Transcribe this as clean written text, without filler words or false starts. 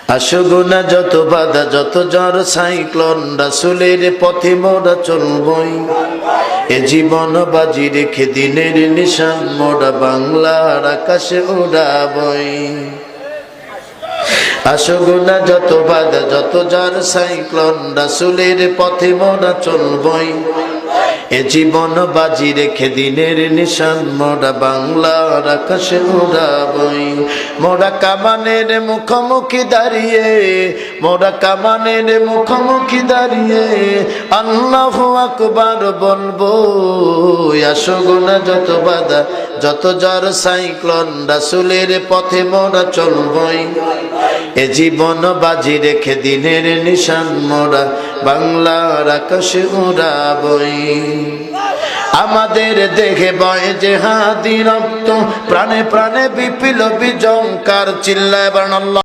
আশুগুনা যত বাধা যত জ্বর সাইক্লোন রাসূলের পথে মোরা চলবই। এ জীবন বাজি রেখে দিনের নিশান মোরা বাংলার আকাশে উড়াবই। আশুগুনা যত বাধা যত জ্বর সাইক্লোন রাসূলের পথে মোরা চলবই। এ জীবন বাজি রেখে দিনের নিশান মোরা বাংলার আকাশে উড়াবই। মোরা কামানের মুখোমুখি দাঁড়িয়ে, মোরা কামানের মুখোমুখি দাঁড়িয়ে আল্লাহু আকবার বলবো। আশুগুনা যত বাধা যত জ্বর সাইক্লোন রাসূলের পথে মোরা চলবই। এ জীবন বাজি রেখে দিনের নিশান মোরা বাংলার আকাশে উড়াবই। আমাদের দেহে বয় জেহাদি রক্ত, প্রাণে প্রাণে বিপ্লবী জঙ্কার, চিল্লায় বানাল্লাহ।